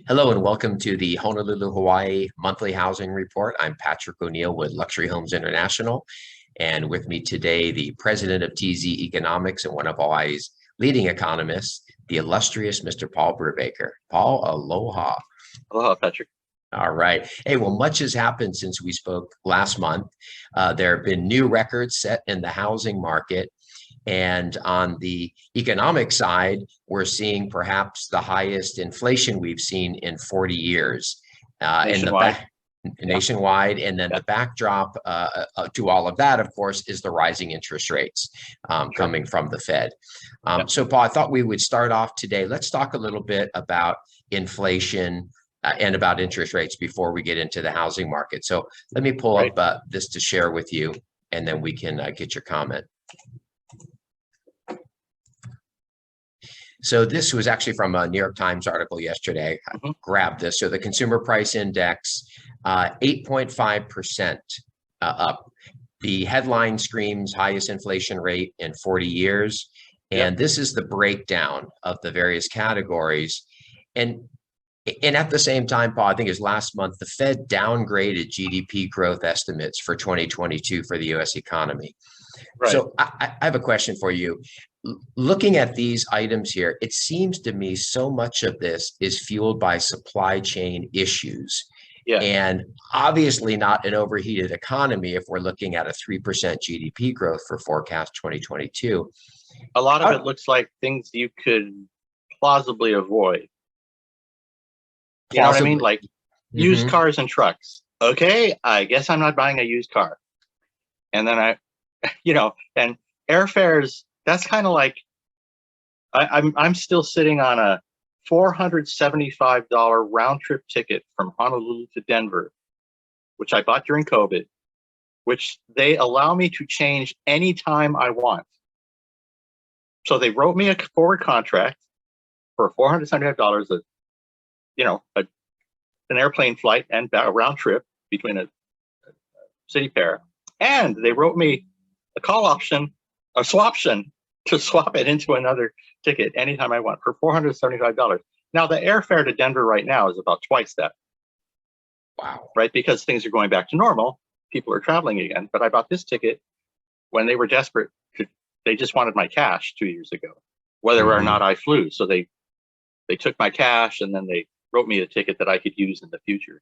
Hello and welcome to the Honolulu Hawaii Monthly Housing Report. I'm Patrick ONeill with Luxury Homes International, and with me today, the president of TZ Economics and one of Hawaii's leading economists, the illustrious Mr. Paul Brewbaker. Paul, aloha. Aloha, Patrick. All right. Hey, well, much has happened since we spoke last month. There have been new records set in the housing market. And on the economic side, we're seeing perhaps the highest inflation we've seen in 40 years. Nationwide. Nationwide. And then the backdrop to all of that, of course, is the rising interest rates coming from the Fed. So, Paul, I thought we would start off today. Let's talk a little bit about inflation and about interest rates before we get into the housing market. So let me pull up this to share with you, and then we can get your comment. So this was actually from a New York Times article yesterday. I grabbed this. So the consumer price index, 8.5% up. The headline screams highest inflation rate in 40 years. And this is the breakdown of the various categories. And at the same time, Paul, I think it was last month, the Fed downgraded GDP growth estimates for 2022 for the U.S. economy. So I have a question for you. Looking at these items here, it seems to me so much of this is fueled by supply chain issues. And obviously not an overheated economy if we're looking at a 3% GDP growth for forecast 2022. A lot of it looks like things you could plausibly avoid. You know what I mean? Like used cars and trucks. Okay, I guess I'm not buying a used car. And then and airfares, that's kind of like, I'm still sitting on a $475 round trip ticket from Honolulu to Denver, which I bought during COVID, which they allow me to change anytime I want. So they wrote me a forward contract for $475, an airplane flight and a round trip between a city pair. And they wrote me a call option, a swaption, to swap it into another ticket anytime I want for $475. Now, the airfare to Denver right now is about twice that. Wow. Right? Because things are going back to normal. People are traveling again. But I bought this ticket when they were desperate. They just wanted my cash 2 years ago, whether or not I flew. So they took my cash and then they wrote me a ticket that I could use in the future.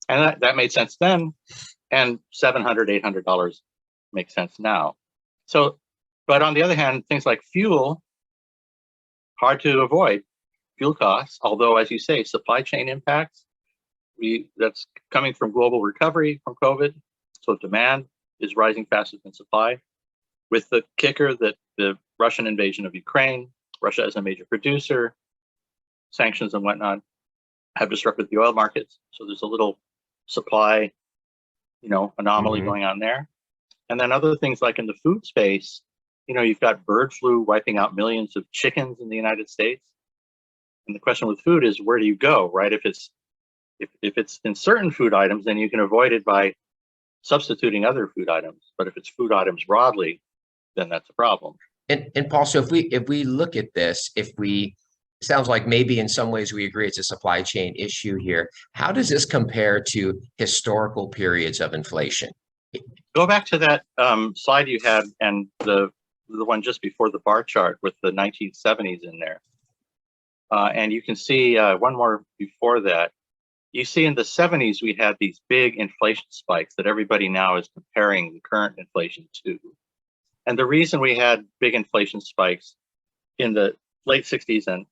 And that made sense then. And $700, $800 makes sense now. So, but on the other hand, things like fuel, hard to avoid. Fuel costs, although, as you say, supply chain impacts, that's coming from global recovery from COVID. So demand is rising faster than supply. With the kicker that the Russian invasion of Ukraine, Russia as a major producer, sanctions and whatnot, have disrupted the oil markets. So there's a little supply, anomaly going on there. And then other things like in the food space, you've got bird flu wiping out millions of chickens in the United States. And the question with food is, where do you go, right? If it's in certain food items, then you can avoid it by substituting other food items. But if it's food items broadly, then that's a problem. And Paul, so if we look at this, sounds like maybe in some ways we agree it's a supply chain issue here. How does this compare to historical periods of inflation? Go back to that slide you had and the one just before the bar chart with the 1970s in there. And you can see one more before that. You see in the 70s, we had these big inflation spikes that everybody now is comparing the current inflation to. And the reason we had big inflation spikes in the late 60s and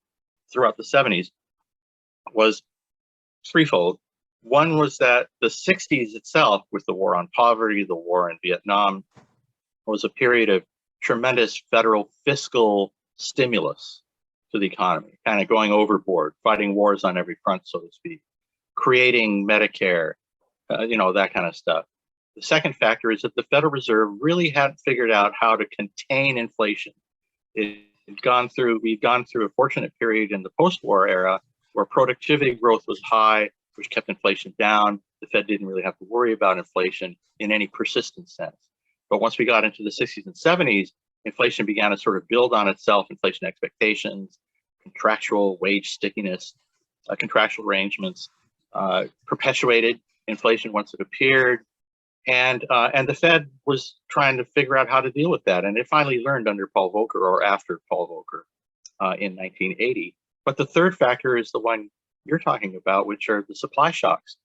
throughout the 70s was threefold. One was that the 60s itself, with the war on poverty, the war in Vietnam, was a period of tremendous federal fiscal stimulus to the economy, kind of going overboard, fighting wars on every front, so to speak, creating Medicare, that kind of stuff. The second factor is that the Federal Reserve really hadn't figured out how to contain inflation. We'd gone through a fortunate period in the post-war era where productivity growth was high, which kept inflation down. The Fed didn't really have to worry about inflation in any persistent sense. But once we got into the 60s and 70s, inflation began to sort of build on itself, inflation expectations, contractual wage stickiness, contractual arrangements perpetuated inflation once it appeared. And the Fed was trying to figure out how to deal with that. And it finally learned under Paul Volcker or after Paul Volcker in 1980. But the third factor is the one you're talking about, which are the supply shocks.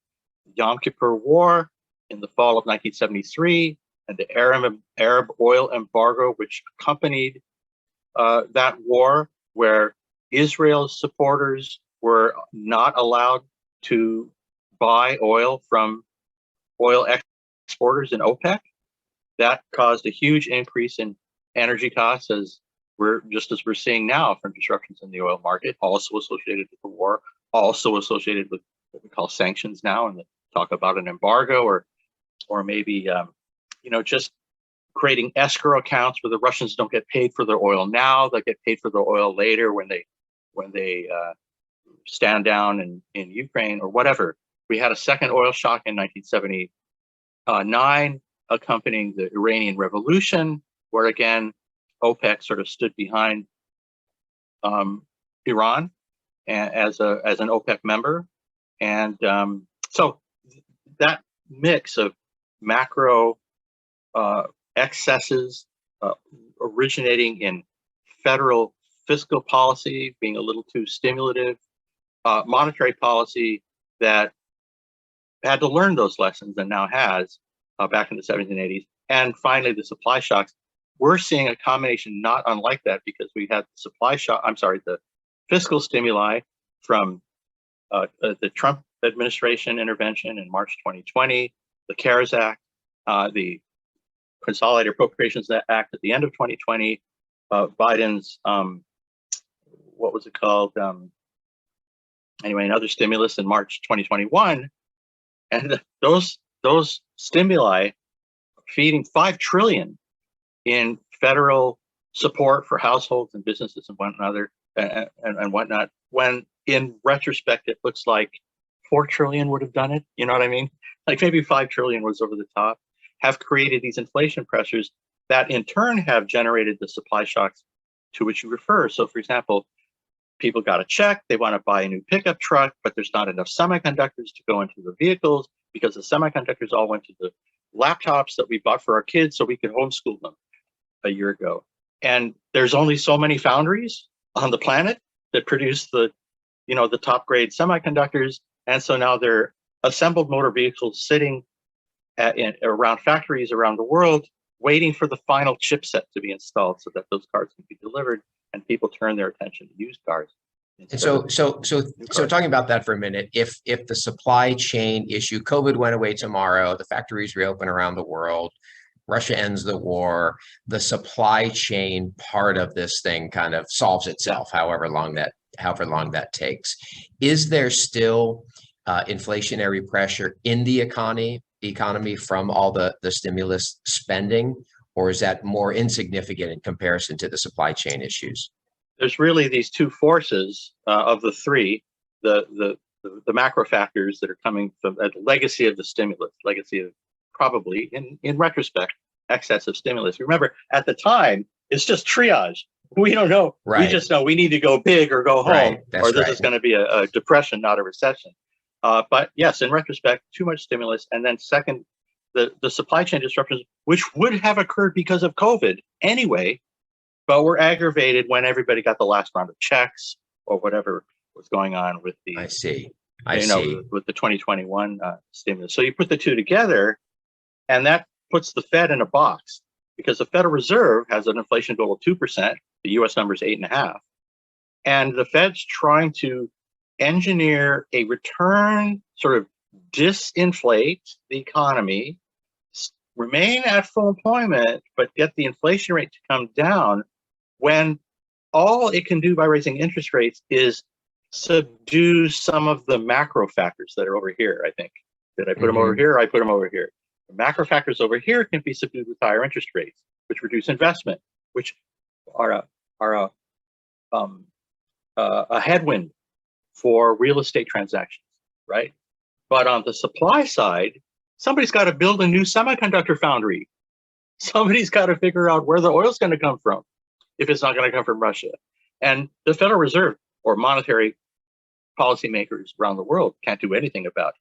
Yom Kippur War in the fall of 1973 and the Arab oil embargo, which accompanied that war, where Israel's supporters were not allowed to buy oil from oil exporters in OPEC. That caused a huge increase in energy costs, as we're seeing now from disruptions in the oil market, also associated with the war, also associated with what we call sanctions now, and talk about an embargo, or maybe just creating escrow accounts where the Russians don't get paid for their oil now, they get paid for their oil later when they stand down in Ukraine or whatever. We had a second oil shock in 1979, accompanying the Iranian Revolution, where again OPEC sort of stood behind Iran as an OPEC member, and so that mix of macro excesses originating in federal fiscal policy being a little too stimulative, monetary policy that had to learn those lessons and now has back in the 1780s, and finally the supply shocks. We're seeing a combination not unlike that, because we had the fiscal stimuli from the Trump administration intervention in March 2020, the CARES Act, the Consolidated Appropriations Act at the end of 2020, Biden's, what was it called? Anyway, another stimulus in March 2021. And those stimuli feeding $5 trillion in federal support for households and businesses and whatnot, when in retrospect it looks like 4 trillion would have done it. You know what I mean? Like maybe 5 trillion was over the top, have created these inflation pressures that in turn have generated the supply shocks to which you refer. So for example, people got a check, they want to buy a new pickup truck, but there's not enough semiconductors to go into the vehicles because the semiconductors all went to the laptops that we bought for our kids so we could homeschool them a year ago. And there's only so many foundries on the planet that produce the top grade semiconductors. And so now they're assembled motor vehicles sitting around factories around the world, waiting for the final chipset to be installed so that those cars can be delivered and people turn their attention to used cars. And so talking about that for a minute, if the supply chain issue, COVID went away tomorrow, the factories reopen around the world, Russia ends the war, the supply chain part of this thing kind of solves itself, however long that takes. Is there still inflationary pressure in the economy from all the stimulus spending, or is that more insignificant in comparison to the supply chain issues? There's really these two forces of the three, the macro factors that are coming from a legacy of the stimulus, legacy of probably, in retrospect, excessive stimulus. Remember, at the time, it's just triage. We don't know. Right. We just know we need to go big or go home, right. or this is going to be a depression, not a recession. But yes, in retrospect, too much stimulus. And then second, the supply chain disruptions, which would have occurred because of COVID anyway, but were aggravated when everybody got the last round of checks or whatever was going on with the with the 2021 stimulus. So you put the two together, and that puts the Fed in a box, because the Federal Reserve has an inflation goal of 2%. The U.S. number is 8.5%, and the Fed's trying to engineer a return, sort of disinflate the economy, remain at full employment, but get the inflation rate to come down, when all it can do by raising interest rates is subdue some of the macro factors that are over here. I think, did I put them over here? I put them over here. The macro factors over here can be subdued with higher interest rates, which reduce investment, which are a headwind for real estate transactions, right? But on the supply side, somebody's got to build a new semiconductor foundry. Somebody's got to figure out where the oil's going to come from, if it's not going to come from Russia. And the Federal Reserve, or monetary policymakers around the world can't do anything about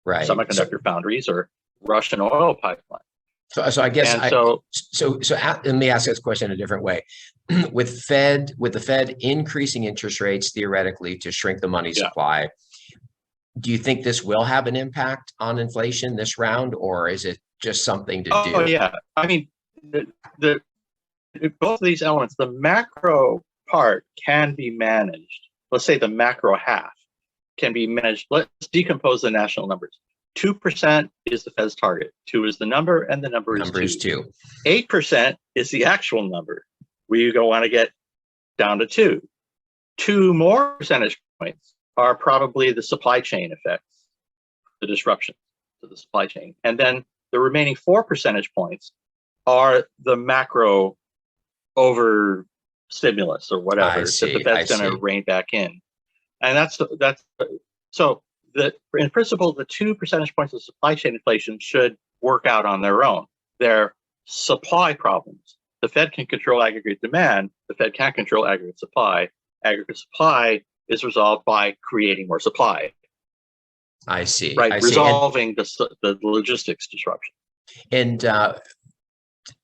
Right. semiconductor foundries or Russian oil pipeline. So I guess And so let me ask this question a different way. With the Fed increasing interest rates theoretically to shrink the money supply, do you think this will have an impact on inflation this round, or is it just something to do? Oh yeah, I mean, the both of these elements, the macro part can be managed. Let's say the macro half can be managed. Let's decompose the national numbers. 2% is the Fed's target. 2 is the number, and the number is 2. 8% is the actual number. We want to get down to 2. 2 more percentage points are probably the supply chain effects, the disruptions to the supply chain. And then the remaining 4 percentage points are the macro over stimulus or whatever that the Fed's going to rein back in. And that's so in principle, the 2 percentage points of supply chain inflation should work out on their own. They're supply problems. The Fed can control aggregate demand. The Fed can't control aggregate supply. Aggregate supply is resolved by creating more supply. I see. Right, resolving the logistics disruption. And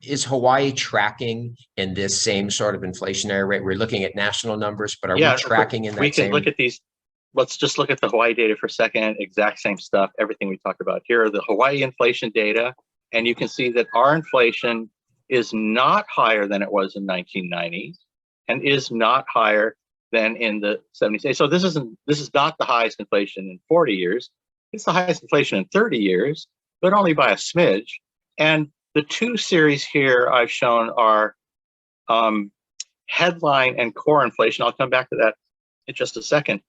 is Hawaii tracking in this same sort of inflationary rate? We're looking at national numbers, but are we tracking in that we can look at these. Let's just look at the Hawaii data for a second. Exact same stuff, everything we talked about. Here are the Hawaii inflation data, and you can see that our inflation is not higher than it was in 1990 and is not higher than in the 70s. So this is not the highest inflation in 40 years. It's the highest inflation in 30 years, but only by a smidge. And the 2 series here I've shown are headline and core inflation. I'll come back to that in just a second.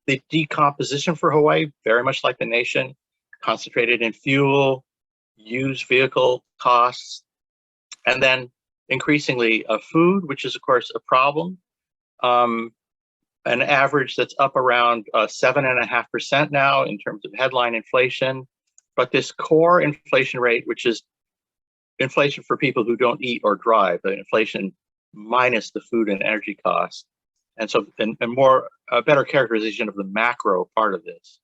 The decomposition for Hawaii, very much like the nation, concentrated in fuel, used vehicle costs, and then increasingly food, which is of course a problem. An average that's up around 7.5% now in terms of headline inflation. But this core inflation rate, which is inflation for people who don't eat or drive, the inflation minus the food and energy costs. And so, a better characterization of the macro part of this,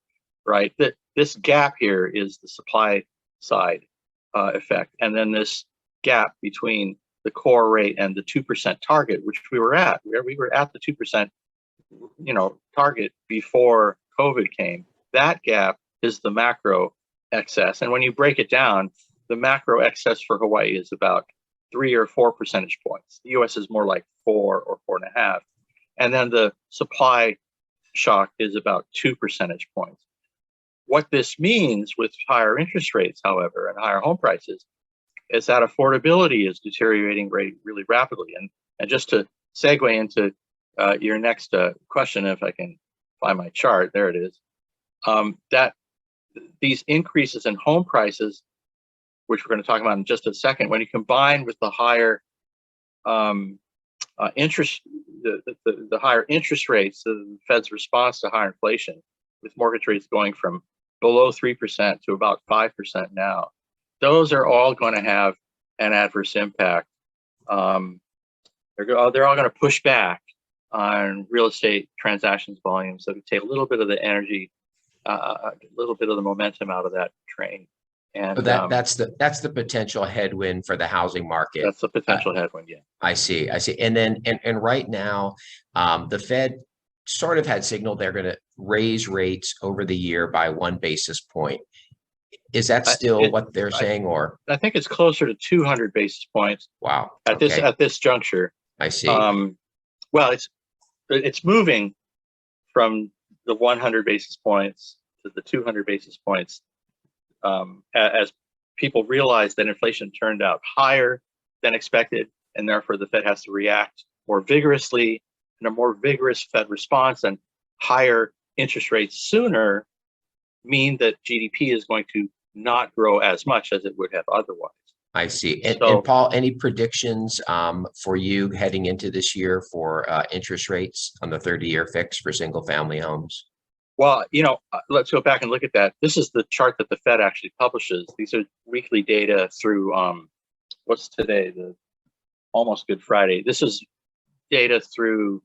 right? That this gap here is the supply side effect. And then this gap between the core rate and the 2% target, which we were at. We were at the 2%, target before COVID came. That gap is the macro excess. And when you break it down, the macro excess for Hawaii is about 3 or 4 percentage points. The US is more like 4 or 4.5. And then the supply shock is about 2 percentage points. What this means with higher interest rates, however, and higher home prices, is that affordability is deteriorating really rapidly. And just to segue into your next question, if I can find my chart, there it is, that these increases in home prices, which we're going to talk about in just a second, when you combine with the higher interest, the higher interest rates, the Fed's response to higher inflation, with mortgage rates going from below 3% to about 5% now, those are all going to have an adverse impact. They're all going to push back on real estate transactions volumes. So take a little bit of the energy, a little bit of the momentum out of that train. And so that's the potential headwind for the housing market. That's the potential headwind, yeah. I see. And then and right now, the Fed sort of had signaled they're going to raise rates over the year by 1 basis point. Is that still what they're saying, or? I think it's closer to 200 basis points. Wow. At this juncture. I see. Well, it's moving from the 100 basis points to the 200 basis points as people realize that inflation turned out higher than expected, and therefore the Fed has to react more vigorously, and a more vigorous Fed response and higher interest rates sooner mean that GDP is going to not grow as much as it would have otherwise. I see. And Paul, any predictions for you heading into this year for interest rates on the 30-year fix for single family homes? Well, let's go back and look at that. This is the chart that the Fed actually publishes. These are weekly data through, what's today? The almost Good Friday. This is data through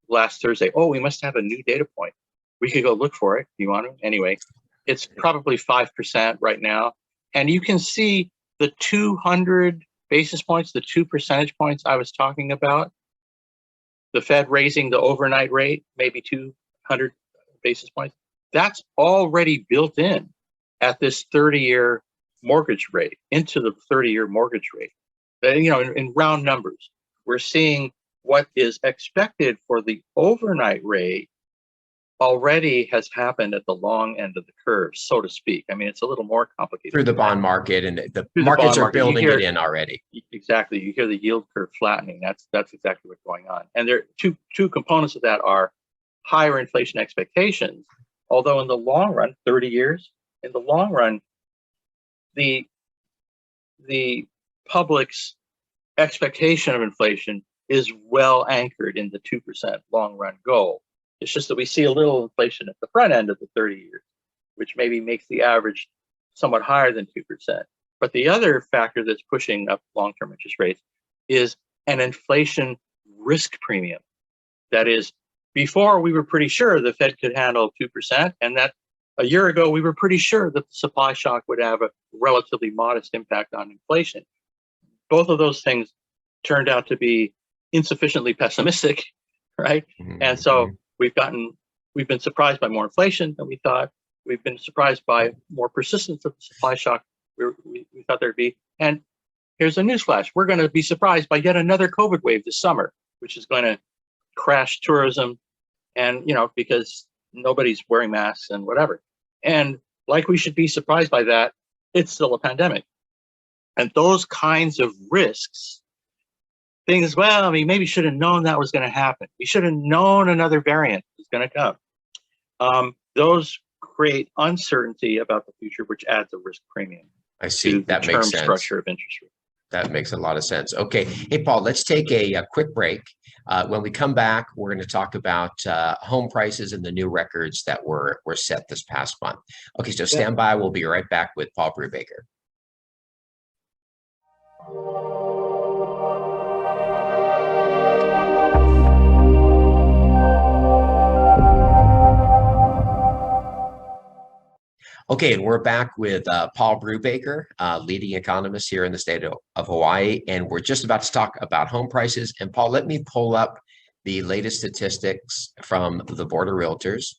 last Thursday. Oh, we must have a new data point. We could go look for it if you want to. Anyway, it's probably 5% right now. And you can see the 200 basis points, the 2 percentage points I was talking about, the Fed raising the overnight rate, maybe 200 basis points. That's already built in at this 30-year mortgage rate, into the 30-year mortgage rate. In round numbers, we're seeing what is expected for the overnight rate already has happened at the long end of the curve, so to speak. I mean, it's a little more complicated. Through the bond market, and the markets are building it in already. Exactly. You hear the yield curve flattening. That's exactly what's going on. And there are two components of that are higher inflation expectations. Although in the long run, 30 years, in the long run, the public's expectation of inflation is well anchored in the 2% long run goal. It's just that we see a little inflation at the front end of the 30 years, which maybe makes the average somewhat higher than 2%. But the other factor that's pushing up long-term interest rates is an inflation risk premium. That is, before we were pretty sure the Fed could handle 2%, and that a year ago we were pretty sure that the supply shock would have a relatively modest impact on inflation. Both of those things turned out to be insufficiently pessimistic, right? Mm-hmm. And so we've been surprised by more inflation than we thought. We've been surprised by more persistence of the supply shock we thought there'd be. And here's a newsflash: we're going to be surprised by yet another COVID wave this summer, which is going to crash tourism, and because nobody's wearing masks and whatever. And like we should be surprised by that, it's still a pandemic. And those kinds of risks, things, well, I mean, maybe should have known that was going to happen. We should have known another variant was going to come. Those create uncertainty about the future, which adds a risk premium. I see. That makes sense. Structure of interest rate. That makes a lot of sense. Okay. Hey, Paul, let's take a quick break. When we come back, we're going to talk about home prices and the new records that were set this past month. Okay, so stand by. We'll be right back with Paul Brewbaker. Okay, and we're back with Paul Brewbaker, leading economist here in the state of Hawaii, and we're just about to talk about home prices. And Paul, let me pull up the latest statistics from the Board of Realtors.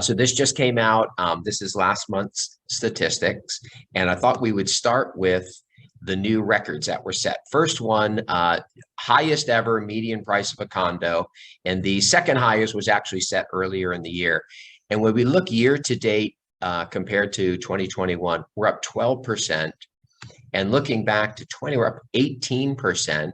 So this just came out. This is last month's statistics, and I thought we would start with the new records that were set. First one, highest ever median price of a condo, and the second highest was actually set earlier in the year. And when we look year to date compared to 2021, we're up 12%. And looking back to 20, we're up 18%.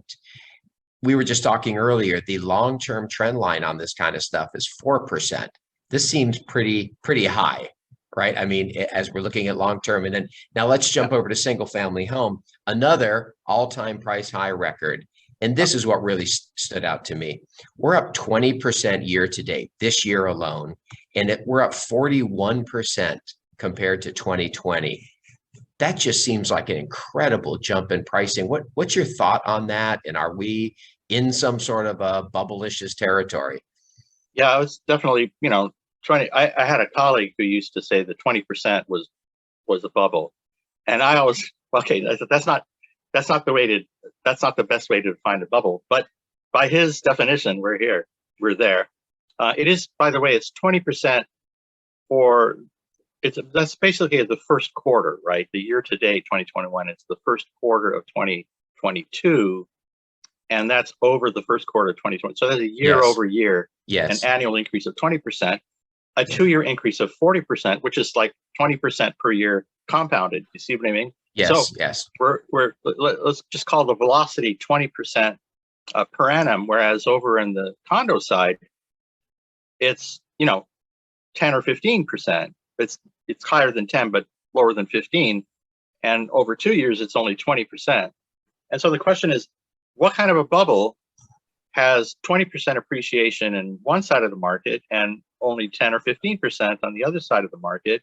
We were just talking earlier, the long-term trend line on this kind of stuff is 4%. This seems pretty high, right? I mean, as we're looking at long-term. And then now let's jump over to single-family home, another all-time price high record. And this is what really stood out to me. We're up 20% year to date this year alone, and we're up 41% compared to 2020. That just seems like an incredible jump in pricing. What's your thought on that? And are we in some sort of a bubble-licious territory? Yeah, I was definitely, I had a colleague who used to say that 20% was a bubble, and I always, that's not the best way to define a bubble, but by his definition, we're there. It is, by the way, it's 20% that's basically the first quarter, right? The year to date, 2021, it's the first quarter of 2022, and that's over the first quarter of 2020. So that's a year over year, an annual increase of 20%, a 2-year increase of 40%, which is like 20% per year compounded. You see what I mean? Yes, so yes. Let's just call the velocity 20% per annum, whereas over in the condo side, it's 10 or 15%. It's higher than 10, but lower than 15, and over 2 years, it's only 20%. And so the question is, what kind of a bubble has 20% appreciation in one side of the market and only 10 or 15% on the other side of the market?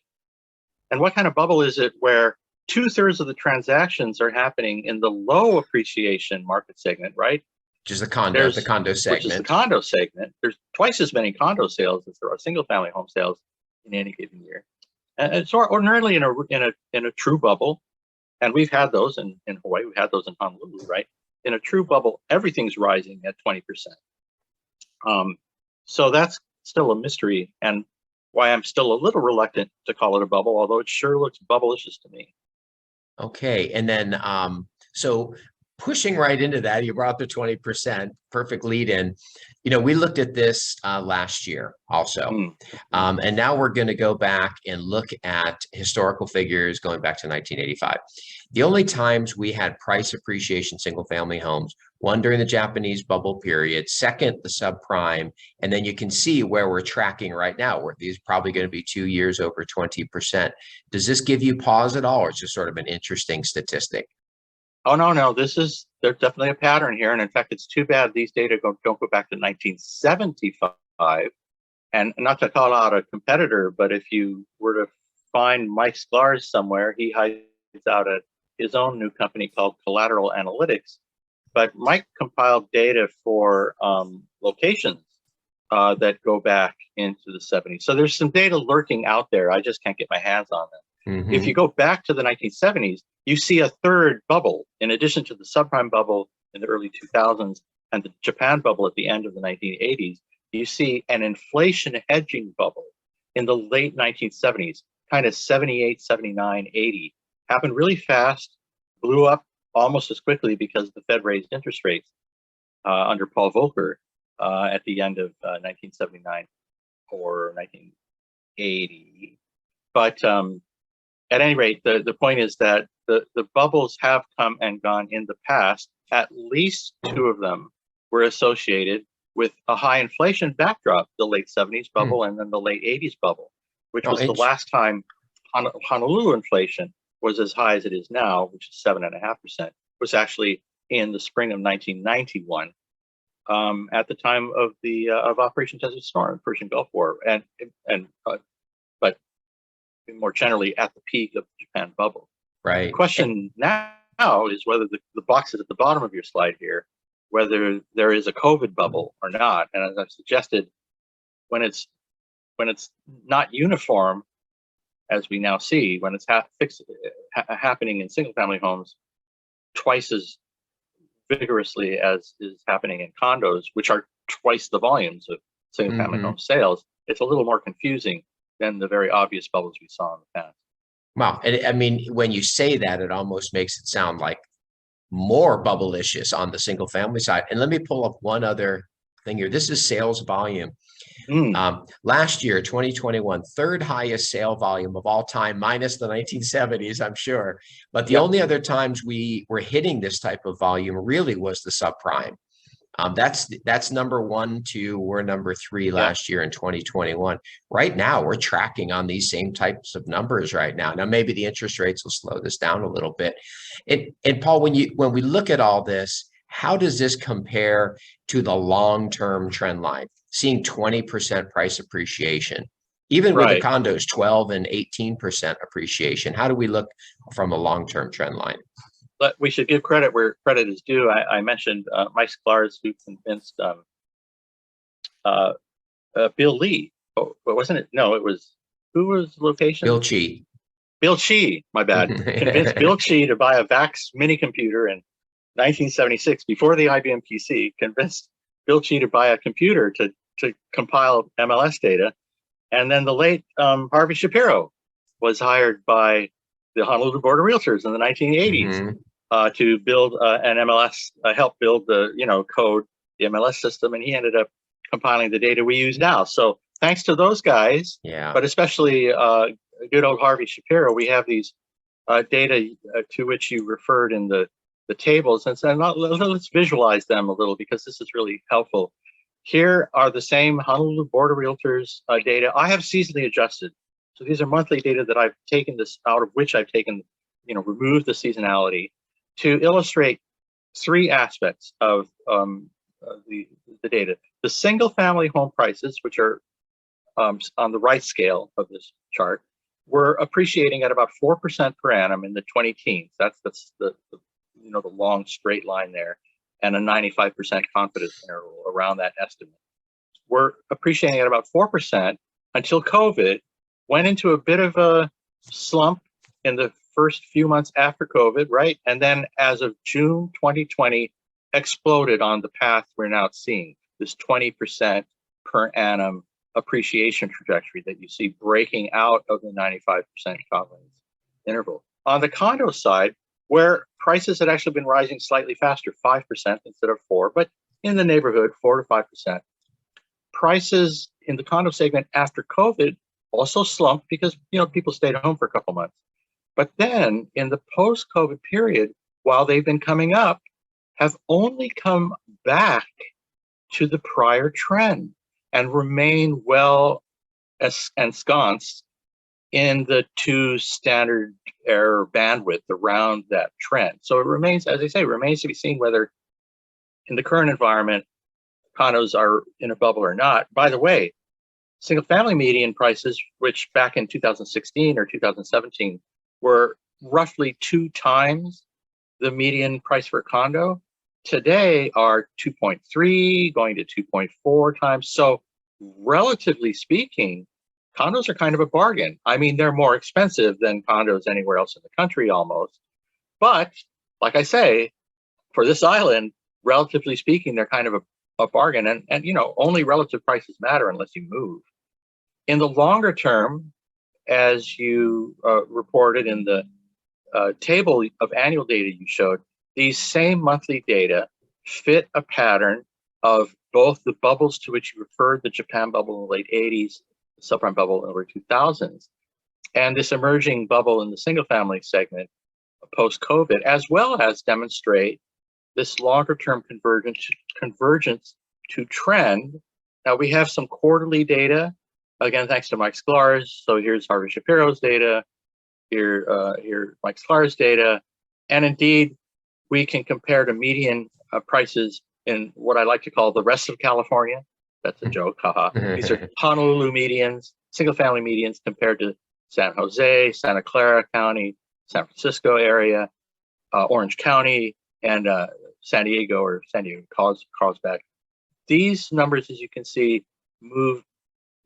And what kind of bubble is it where 2/3 of the transactions are happening in the low appreciation market segment, right? which is the condo which is the segment. condo segment. There's twice as many condo sales as there are single family home sales in any given year. And it's ordinarily in a true bubble, and we've had those in Hawaii, we've had those in Honolulu, right? In a true bubble, everything's rising at 20%. So that's still a mystery, and why I'm still a little reluctant to call it a bubble, although it sure looks bubblicious to me. Okay, and then so pushing right into that, you brought the 20%, perfect lead in. You know, we looked at this last year also, and now we're going to go back and look at historical figures going back to 1985. The only times we had price appreciation single family homes, one during the Japanese bubble period, second the subprime, and then you can see where we're tracking right now, where these are probably going to be 2 years over 20%. Does this give you pause at all, or it's just sort of an interesting statistic? Oh, no, there's definitely a pattern here. And in fact, it's too bad these data don't go back to 1975. And not to call out a competitor, but if you were to find Mike Sklar's somewhere, he hides out at his own new company called Collateral Analytics. But Mike compiled data for locations that go back into the 70s. So there's some data lurking out there. I just can't get my hands on them. If you go back to the 1970s, you see a third bubble, in addition to the subprime bubble in the early 2000s and the Japan bubble at the end of the 1980s. You see an inflation hedging bubble in the late 1970s, kind of 78, 79, 80. Happened really fast, blew up almost as quickly because the Fed raised interest rates under Paul Volcker at the end of 1979 or 1980. But at any rate, the point is that the bubbles have come and gone in the past. At least two of them were associated with a high inflation backdrop, the late 70s bubble and then the late 80s bubble, which was the last time Honolulu inflation was as high as it is now, which is 7.5%, was actually in the spring of 1991, at the time of the of Operation Desert Storm, Persian Gulf War, but more generally at the peak of the Japan bubble. Right. The question now is whether the boxes at the bottom of your slide here, whether there is a COVID bubble or not. And as I've suggested, when it's not uniform, as we now see, when it's happening in single family homes twice as vigorously as is happening in condos, which are twice the volumes of single family home sales, it's a little more confusing than the very obvious bubbles we saw in the past. Wow. And I mean, when you say that, it almost makes it sound like more bubblicious on the single family side. And let me pull up one other thing here. This is sales volume. Last year, 2021, third highest sale volume of all time, minus the 1970s, I'm sure. But the only other times we were hitting this type of volume really was the subprime. That's number 1, 2. We're number 3 last year in 2021. Right now, we're tracking on these same types of numbers right now. Now, maybe the interest rates will slow this down a little bit. And Paul, when we look at all this, how does this compare to the long-term trend line? Seeing 20% price appreciation, even with the condos, 12 and 18% appreciation. How do we look from a long-term trend line? But we should give credit where credit is due. I mentioned Mike Sklar's, who convinced Bill Lee. Oh, wasn't it? No, it was, who was the location? Bill Chi. Bill Chi, my bad. Convinced Bill Chi to buy a VAX mini computer in 1976, before the IBM PC. Convinced Bill Chi to buy a computer to compile MLS data. And then the late Harvey Shapiro was hired by the Honolulu Board of Realtors in the 1980s to build an MLS, help build the code, the MLS system, and he ended up compiling the data we use now. So thanks to those guys, but especially good old Harvey Shapiro, we have these data to which you referred in the tables, and so let's visualize them a little, because this is really helpful. Here are the same Honolulu Board of Realtors data. I have seasonally adjusted. So these are monthly data that I've taken this out of which I've taken, removed the seasonality to illustrate 3 aspects of the data. The single family home prices, which are on the right scale of this chart, were appreciating at about 4% per annum in the 20 teens. That's the long straight line there. and a 95% confidence interval around that estimate. We're appreciating at about 4% until COVID went into a bit of a slump in the first few months after COVID, right? And then as of June 2020, exploded on the path we're now seeing, this 20% per annum appreciation trajectory that you see breaking out of the 95% confidence interval. On the condo side, where prices had actually been rising slightly faster, 5% instead of 4%, but in the neighborhood, 4 to 5%. Prices in the condo segment after COVID also slumped because people stayed home for a couple months. But then in the post-COVID period, while they've been coming up, have only come back to the prior trend and remain well ensconced in the 2 standard error bandwidth around that trend. So it remains, as I say, remains to be seen whether in the current environment, condos are in a bubble or not. By the way, single family median prices, which back in 2016 or 2017 were roughly 2 times the median price for a condo, today are 2.3 going to 2.4 times. So relatively speaking, condos are kind of a bargain. I mean, they're more expensive than condos anywhere else in the country almost. But like I say, for this island, relatively speaking, they're kind of a bargain. And only relative prices matter unless you move. In the longer term, as you reported in the table of annual data you showed, these same monthly data fit a pattern of both the bubbles to which you referred, the Japan bubble in the late 80s, the subprime bubble in the early 2000s, and this emerging bubble in the single family segment post-COVID, as well as demonstrate this longer term convergence to trend. Now we have some quarterly data, again, thanks to Mike Sklar's. So here's Harvey Shapiro's data, here Mike Sklar's data, and indeed, we can compare to median prices in what I like to call the rest of California. That's a joke, haha. These are Honolulu medians, single family medians compared to San Jose, Santa Clara County, San Francisco area, Orange County, and San Diego Carlsbad. These numbers, as you can see, move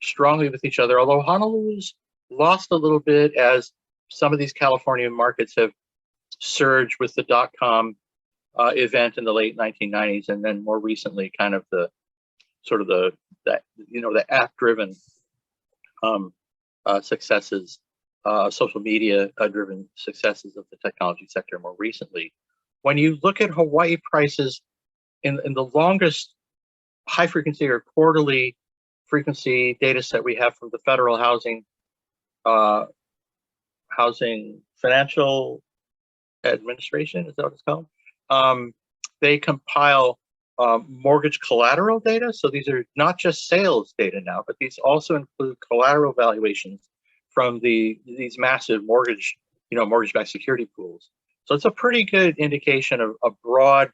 strongly with each other, although Honolulu's lost a little bit as some of these California markets have surged with the .com event in the late 1990s, and then more recently, kind of the app-driven successes, social media-driven successes of the technology sector more recently. When you look at Hawaii prices in the longest high frequency or quarterly frequency data set we have from the Federal Housing Financial Administration, is that what it's called? They compile mortgage collateral data. So these are not just sales data now, but these also include collateral valuations from these massive mortgage-backed security pools. So it's a pretty good indication of a broad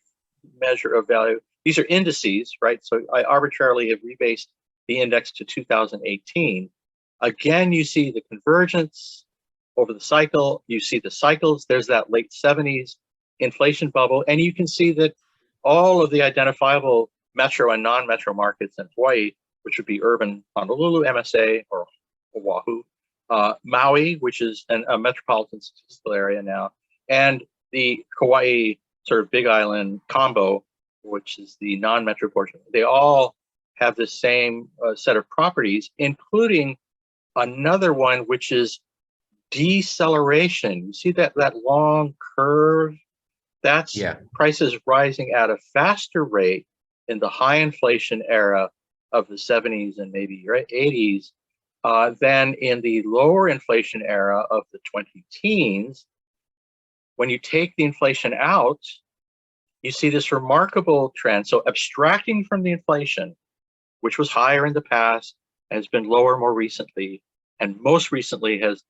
measure of value. These are indices, right? So I arbitrarily have rebased the index to 2018. Again, you see the convergence over the cycle. You see the cycles. There's that late 70s inflation bubble. And you can see that all of the identifiable metro and non-metro markets in Hawaii, which would be urban Honolulu, MSA, or Oahu, Maui, which is a metropolitan statistical area now, and the Kauai sort of Big Island combo, which is the non-metro portion. They all have the same set of properties, including another one, which is deceleration. You see that long curve? That's prices rising at a faster rate in the high inflation era of the 70s and maybe 80s than in the lower inflation era of the 2010s. When you take the inflation out, you see this remarkable trend. So abstracting from the inflation, which was higher in the past and has been lower more recently, and most recently has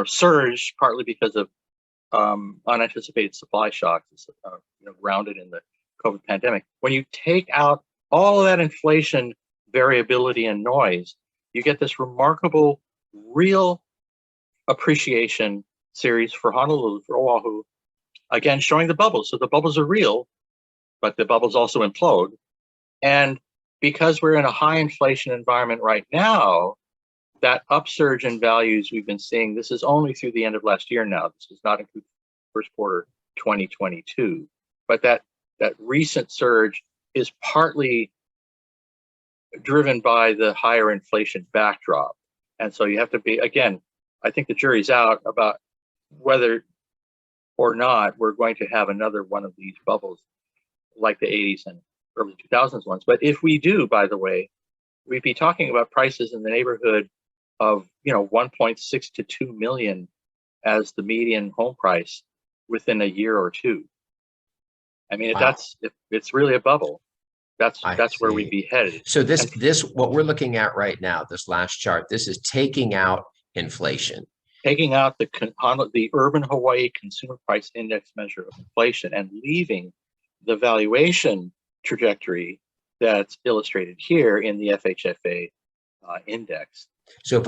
surged partly because of unanticipated supply shocks, grounded in the COVID pandemic. When you take out all of that inflation variability and noise, you get this remarkable real appreciation series for Honolulu, for Oahu, again, showing the bubbles. So the bubbles are real. but the bubbles also implode. And because we're in a high inflation environment right now, that upsurge in values we've been seeing, this is only through the end of last year now. This does not include first quarter 2022. But that recent surge is partly driven by the higher inflation backdrop. And so you have to be, again, I think the jury's out about whether or not we're going to have another one of these bubbles like the 80s and early 2000s ones. But if we do, by the way, we'd be talking about prices in the neighborhood of 1.6 to 2 million as the median home price within a year or two. I mean, Wow. if it's really a bubble, that's where we'd be headed. So this what we're looking at right now, this last chart, this is taking out inflation. Taking out the urban Hawaii consumer price index measure of inflation and leaving the valuation trajectory that's illustrated here in the FHFA index. So if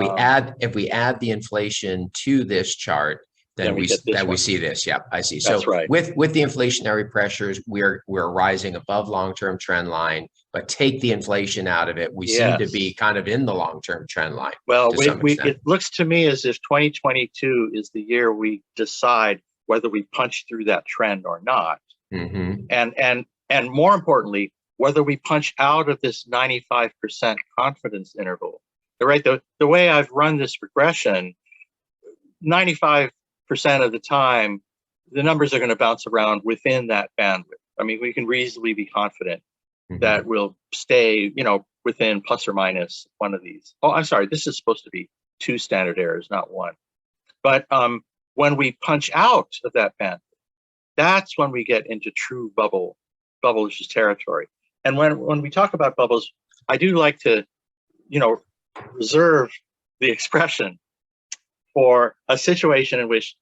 we add the inflation to this chart, then we see this. Yeah, I see. That's so right. with the inflationary pressures, we're rising above long-term trend line, but take the inflation out of it, we seem to be kind of in the long-term trend line. Well, it looks to me as if 2022 is the year we decide whether we punch through that trend or not. Mm-hmm. And more importantly, whether we punch out of this 95% confidence interval. Right, the way I've run this regression, 95% of the time, the numbers are going to bounce around within that bandwidth. I mean, we can reasonably be confident that we'll stay, within plus or minus one of these. Oh, I'm sorry, this is supposed to be 2 standard errors, not 1. But when we punch out of that bandwidth, that's when we get into true bubbles territory. And when we talk about bubbles, I do like to, reserve the expression for a situation in which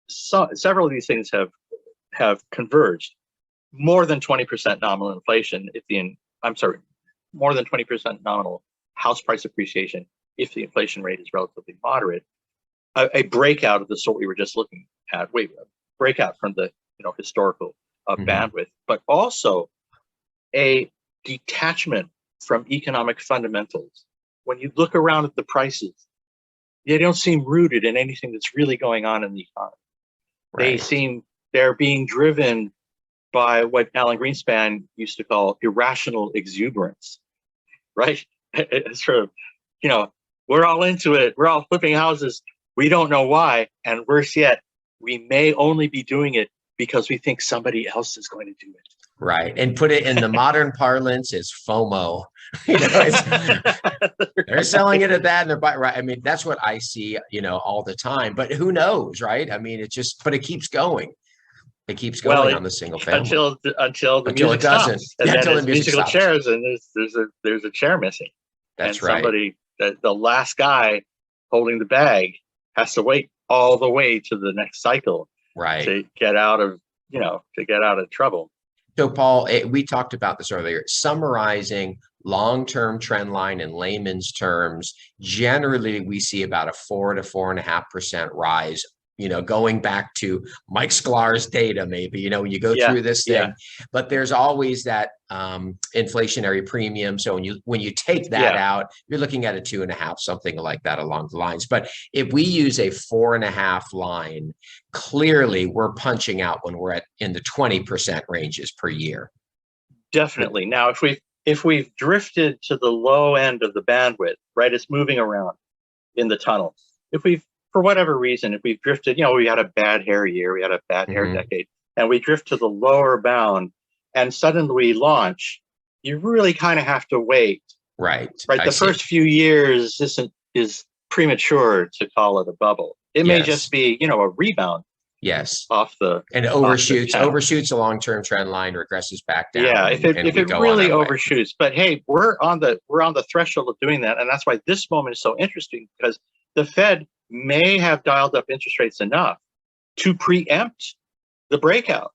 several of these things have converged. More than 20% nominal inflation more than 20% nominal house price appreciation if the inflation rate is relatively moderate. A breakout of the sort we were just looking at, breakout from the historical bandwidth, but also a detachment from economic fundamentals. When you look around at the prices, they don't seem rooted in anything that's really going on in the economy. Right. They're being driven by what Alan Greenspan used to call irrational exuberance, right? It's sort of, we're all into it. We're all flipping houses. We don't know why. And worse yet, we may only be doing it because we think somebody else is going to do it. Right. And put it in the modern parlance is FOMO. They're selling it at that and they're buying, right. I mean, that's what I see, all the time, but who knows, right? I mean, but it keeps going. It keeps going on the single family until the music it doesn't. Stops. And then it's musical chairs and there's a chair missing. That's and somebody, the last guy holding the bag has to wait all the way to the next cycle, right, to get out of trouble. So Paul, we talked about this earlier, summarizing long-term trend line in layman's terms. Generally, we see about a 4 to 4.5% rise, going back to Mike Sklar's data, maybe, when you go through this thing, but there's always that inflationary premium. So when you take that out, you're looking at a 2.5, something like that along the lines. But if we use a 4.5 line, clearly we're punching out when we're in the 20% ranges per year. Definitely. Now, if we've drifted to the low end of the bandwidth, right, it's moving around in the tunnel. For whatever reason, if we've drifted, we had a bad hair year, we had a bad hair decade, and we drift to the lower bound and suddenly we launch, you really kind of have to wait. Right. The first few years is premature to call it a bubble. It may just be, a rebound. Yes. And overshoots a long-term trend line, regresses back down. Yeah, if it really overshoots. But hey, we're on the threshold of doing that, and that's why this moment is so interesting, because the Fed may have dialed up interest rates enough to preempt the breakout.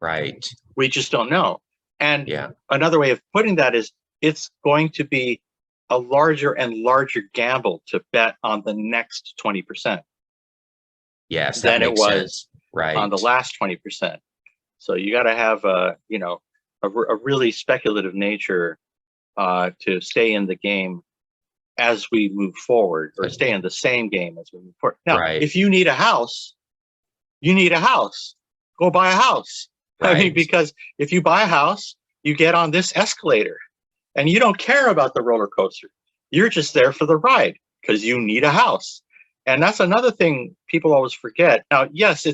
Right. We just don't know. And another way of putting that is it's going to be a larger and larger gamble to bet on the next 20%. Yes, than it was right on the last 20%. So you got to have a really speculative nature to stay in the game as we move forward, or stay in the same game as we move forward. Now, if you need a house, you need a house. Go buy a house. I mean, because if you buy a house, you get on this escalator and you don't care about the roller coaster. You're just there for the ride because you need a house. And that's another thing people always forget. Now, yes,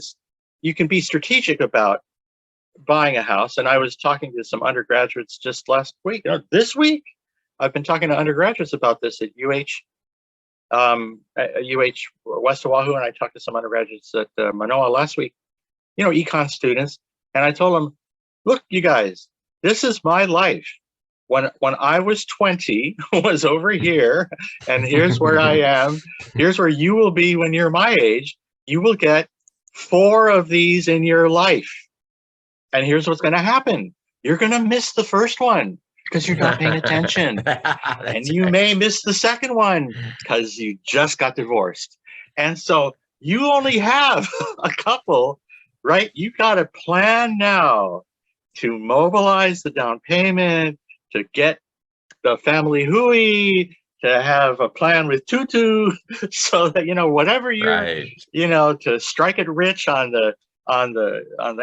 you can be strategic about buying a house. And I was talking to some undergraduates just last week. This week, I've been talking to undergraduates about this at UH West Oahu, and I talked to some undergraduates at Manoa last week, econ students. And I told them, look, you guys, this is my life. When I was 20, was over here, and here's where I am. Here's where you will be when you're my age. You will get 4 of these in your life. And here's what's going to happen. You're going to miss the first one because you're not paying attention. And you may miss the second one because you just got divorced. And so you only have a couple, right? You got to plan now to mobilize the down payment, to get the family hui, to have a plan with Tutu, so that whatever you're, to strike it rich on the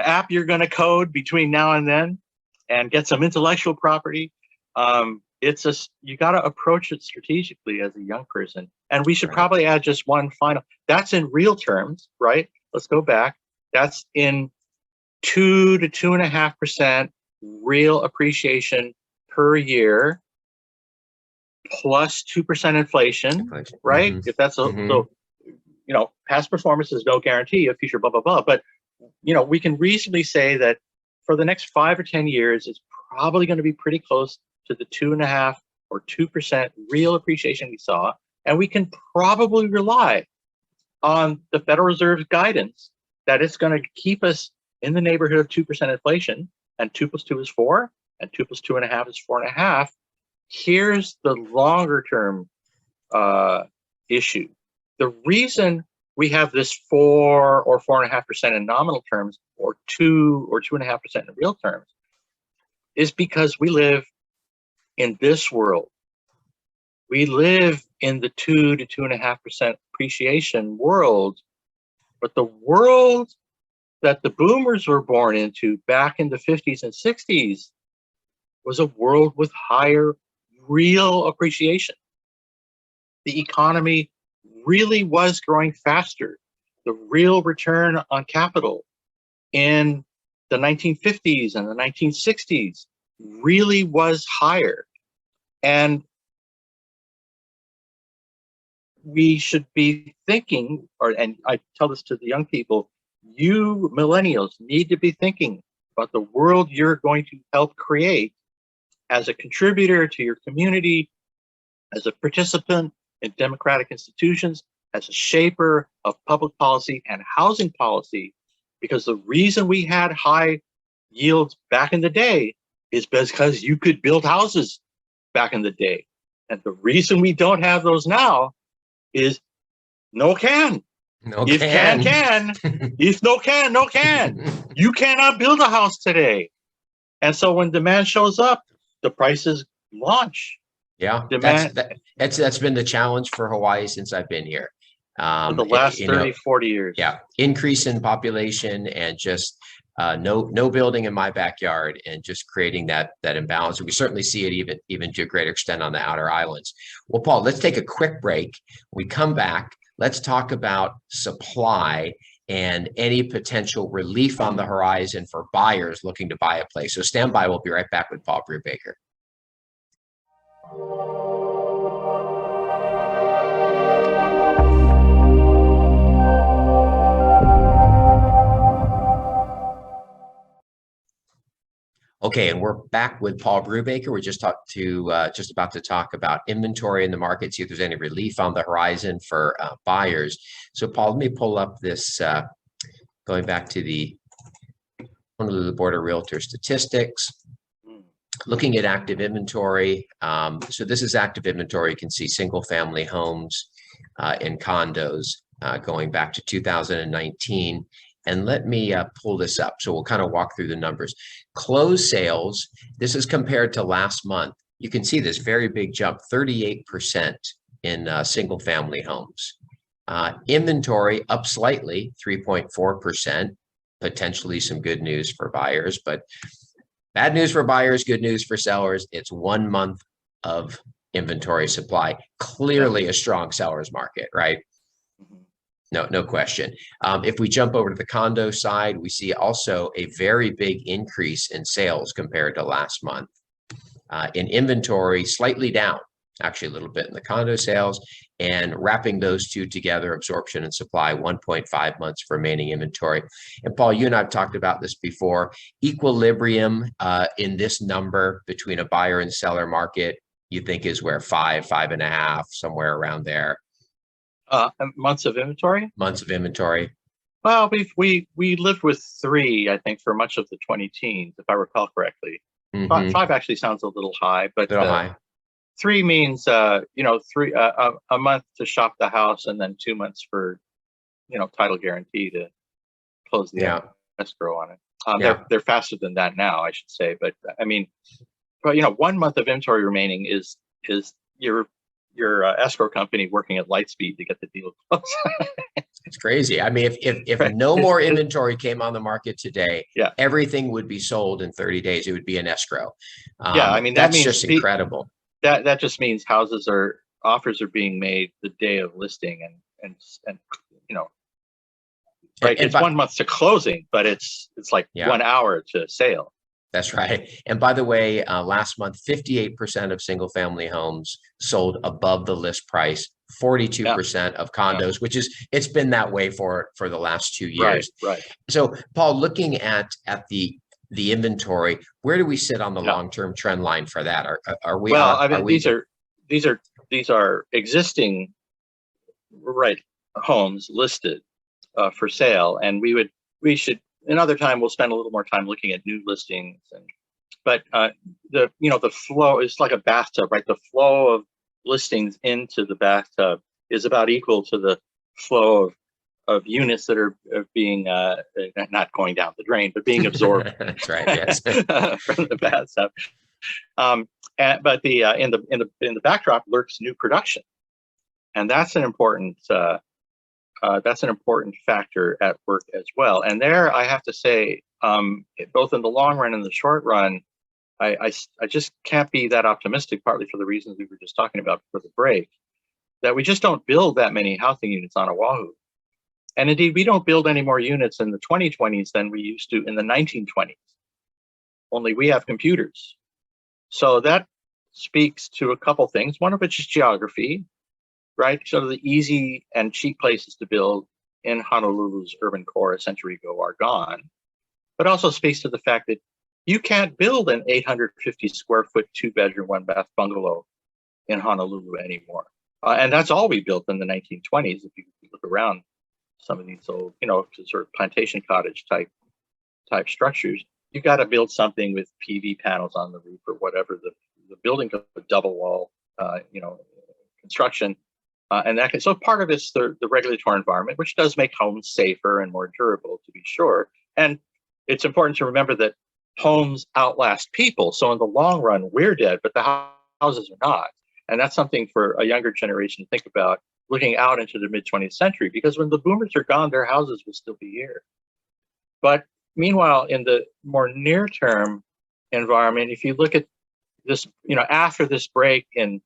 app you're going to code between now and then, and get some intellectual property. You got to approach it strategically as a young person. And we should probably add just one final. That's in real terms, right? Let's go back. That's in 2 to 2.5% real appreciation per year, plus 2% inflation, right? If that's so, past performance is no guarantee of future blah blah blah. But we can reasonably say that for the next 5 or 10 years, it's probably going to be pretty close to the 2.5 or 2% real appreciation we saw, and we can probably rely on the Federal Reserve's guidance that it's going to keep us in the neighborhood of 2% inflation, and 2 plus 2 is 4, and 2 plus 2.5 is 4.5. Here's the longer term issue. The reason we have this 4 or 4.5% in nominal terms, or 2 or 2.5% in real terms, is because we live in this world. We live in the 2 to 2.5% appreciation world, but the world that the boomers were born into back in the 50s and 60s was a world with higher real appreciation. The economy really was growing faster. The real return on capital in the 1950s and the 1960s really was higher. And we should be thinking, and I tell this to the young people, you millennials need to be thinking about the world you're going to help create as a contributor to your community, as a participant in democratic institutions, as a shaper of public policy and housing policy. Because the reason we had high yields back in the day is because you could build houses back in the day. And the reason we don't have those now is no can. If can. If no can. You cannot build a house today. And so when demand shows up, the prices launch. Yeah, that's been the challenge for Hawaii since I've been here. For the last 30, 40 years. Yeah, increase in population and just no building in my backyard, and just creating that imbalance. And we certainly see it even to a greater extent on the outer islands. Well, Paul, let's take a quick break. When we come back, let's talk about supply and any potential relief on the horizon for buyers looking to buy a place. So stand by. We'll be right back with Paul Brewbaker. Okay, and we're back with Paul Brewbaker. We're just about to talk about inventory in the market, see if there's any relief on the horizon for buyers. So, Paul, let me pull up this, going back to the Honolulu Board of Realtor statistics, looking at active inventory. So this is active inventory. You can see single-family homes and condos going back to 2019. And let me pull this up. So we'll kind of walk through the numbers. Closed sales, this is compared to last month. You can see this very big jump, 38% in single family homes. Inventory up slightly, 3.4%, potentially some good news for buyers, but bad news for buyers, good news for sellers. It's 1 month of inventory supply, clearly a strong seller's market, right? No question. If we jump over to the condo side, we see also a very big increase in sales compared to last month. In inventory, slightly down, actually a little bit in the condo sales, and wrapping those two together, absorption and supply, 1.5 months of remaining inventory. And Paul, you and I have talked about this before. Equilibrium in this number between a buyer and seller market, you think is where 5.5, somewhere around there. Months of inventory? Months of inventory. Well, we lived with 3, I think, for much of the 2010s, if I recall correctly. 5 actually sounds a little high, but 3 means 3 a month to shop the house, and then 2 months for title guarantee to close the escrow on it. They're faster than that now, I should say. But I mean, 1 month of inventory remaining is your escrow company working at light speed to get the deal closed. It's crazy. I mean, if no more inventory came on the market today, everything would be sold in 30 days. It would be an escrow. I mean, that's just incredible. That just means offers are being made the day of listing, and right. It's 1 month to closing, but it's like 1 hour to sale. That's right. And by the way, last month, 58% of single family homes sold above the list price, 42% of condos, which it's been that way for the last 2 years. Right. So Paul, looking at the inventory, where do we sit on the long-term trend line for that? Are we? Well, I mean, these are existing homes listed for sale, and we should. Another time we'll spend a little more time looking at new listings, but the flow is like a bathtub, right? The flow of listings into the bathtub is about equal to the flow of units that are being not going down the drain, but being absorbed. That's right. Yes. From the bathtub. But in the backdrop lurks new production, and that's an important factor at work as well. And there, I have to say, both in the long run and the short run, I just can't be that optimistic, partly for the reasons we were just talking about for the break, that we just don't build that many housing units on Oahu. And indeed, we don't build any more units in the 2020s than we used to in the 1920s. Only we have computers. So that speaks to a couple things. One of which is geography, right? So the easy and cheap places to build in Honolulu's urban core a century ago are gone, but also speaks to the fact that you can't build an 850 square foot, 2-bedroom, 1-bath bungalow in Honolulu anymore. And that's all we built in the 1920s. If you look around some of these old, sort of plantation cottage type structures, you got to build something with PV panels on the roof or whatever the building, double wall, construction. So part of it's the regulatory environment, which does make homes safer and more durable, to be sure. And it's important to remember that homes outlast people. So in the long run, we're dead, but the houses are not. And that's something for a younger generation to think about, looking out into the mid-20th century, because when the boomers are gone, their houses will still be here. But meanwhile, in the more near-term environment, if you look at this, after this break in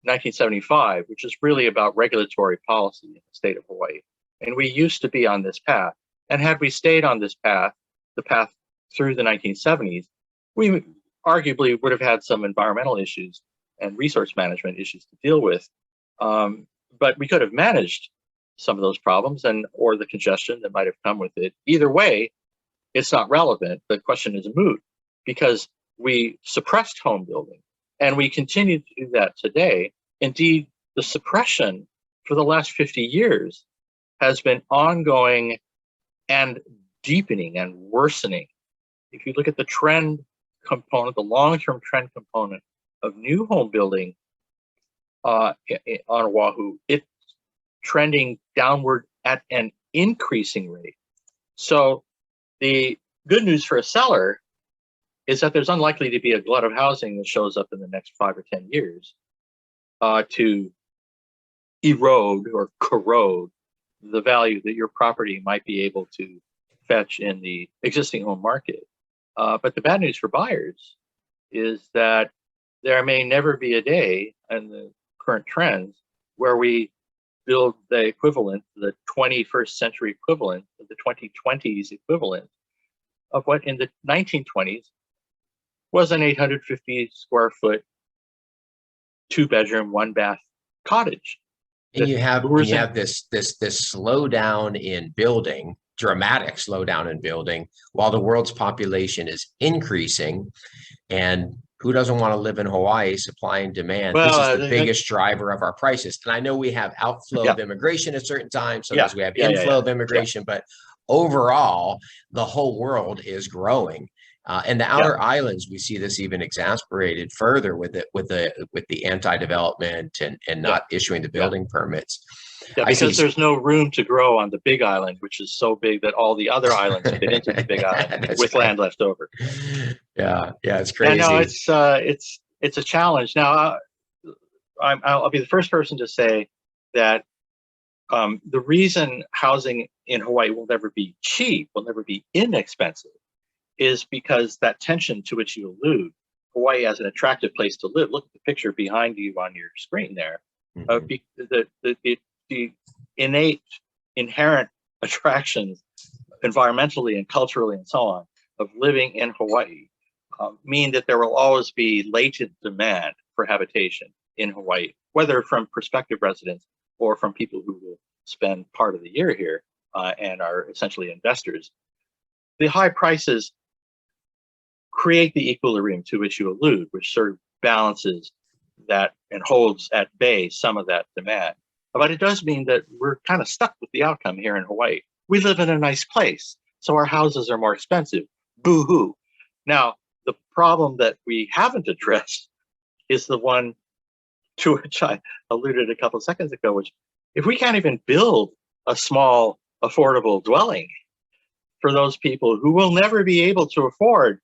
1975, which is really about regulatory policy in the state of Hawaii. And we used to be on this path. And had we stayed on this path, the path through the 1970s, we arguably would have had some environmental issues and resource management issues to deal with. But we could have managed some of those problems or the congestion that might have come with it. Either way, it's not relevant. The question is moot because we suppressed home building. And we continue to do that today. Indeed, the suppression for the last 50 years has been ongoing and deepening and worsening. If you look at the trend component, the long-term trend component of new home building on Oahu, it's trending downward at an increasing rate. So the good news for a seller is that there's unlikely to be a glut of housing that shows up in the next 5 or 10 years to erode or corrode the value that your property might be able to fetch in the existing home market. But the bad news for buyers is that there may never be a day in the current trends where we build the equivalent, the 21st century equivalent, the 2020s equivalent of what in the 1920s was an 850 square foot, 2-bedroom, 1-bath cottage. And you have this slowdown in building, dramatic slowdown in building, while the world's population is increasing. And who doesn't want to live in Hawaii? Supply and demand. Well, this is the biggest driver of our prices. And I know we have outflow of immigration at certain times, sometimes we have inflow of immigration, but overall, the whole world is growing. And the outer islands, we see this even exacerbated further with the anti-development and not issuing the building permits. Yeah, because there's no room to grow on the Big Island, which is so big that all the other islands fit into the Big Island with land left over. Yeah, it's crazy. Yeah, no, it's a challenge. Now, I'll be the first person to say that the reason housing in Hawaii will never be cheap, will never be inexpensive, is because that tension to which you allude, Hawaii as an attractive place to live. Look at the picture behind you on your screen there. The innate, inherent attractions, environmentally and culturally and so on, of living in Hawaii mean that there will always be latent demand for habitation in Hawaii, whether from prospective residents or from people who will spend part of the year here and are essentially investors. The high prices create the equilibrium to which you allude, which sort of balances that and holds at bay some of that demand. But it does mean that we're kind of stuck with the outcome here in Hawaii. We live in a nice place, so our houses are more expensive. Boo-hoo. Now, the problem that we haven't addressed is the one to which I alluded a couple of seconds ago, which if we can't even build a small, affordable dwelling for those people who will never be able to afford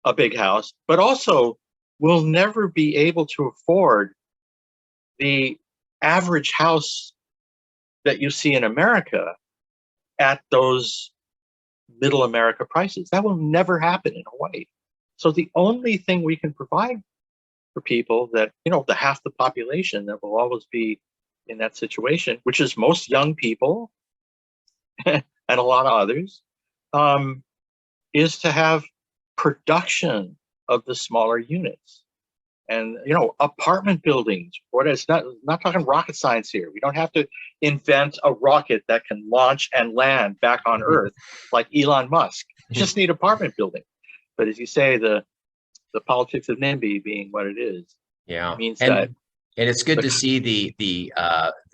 a big house, but also will never be able to afford the average house that you see in America at those middle America prices. That will never happen in Hawaii. So the only thing we can provide for people that, the half the population that will always be in that situation, which is most young people and a lot of others, is to have production of the smaller units. And apartment buildings. It's not talking rocket science here. We don't have to invent a rocket that can launch and land back on Earth like Elon Musk. You just need apartment building. But as you say, the politics of NIMBY being what it is, means that. And it's good to see the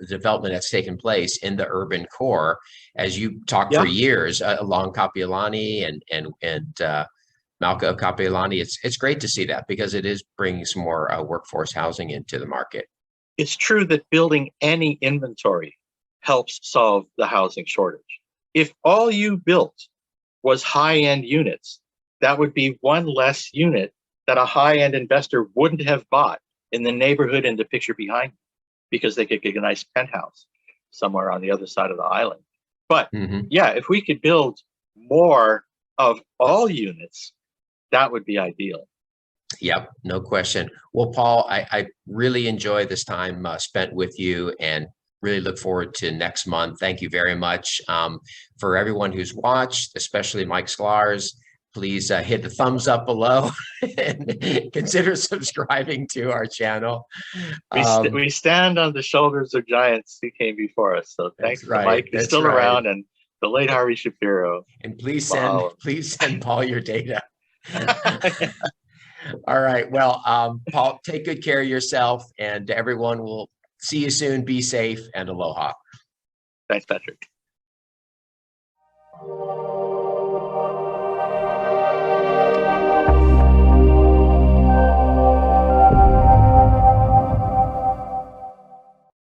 development that's taken place in the urban core, as you talked for years along Kapiolani and Malka of Kapiolani. It's great to see that because it is bringing some more workforce housing into the market. It's true that building any inventory helps solve the housing shortage. If all you built was high-end units, that would be one less unit that a high-end investor wouldn't have bought in the neighborhood in the picture behind, because they could get a nice penthouse somewhere on the other side of the island. But if we could build more of all units, that would be ideal. Yep, no question. Well, Paul, I really enjoy this time spent with you and really look forward to next month. Thank you very much. For everyone who's watched, especially Mike Sklar's, please hit the thumbs up below and consider subscribing to our channel. We stand on the shoulders of giants who came before us. So thanks to Mike, who's still around, and the late Harvey Shapiro. And please send Paul your data. All right. Well, Paul, take good care of yourself, and everyone will see you soon. Be safe and aloha. Thanks, Patrick.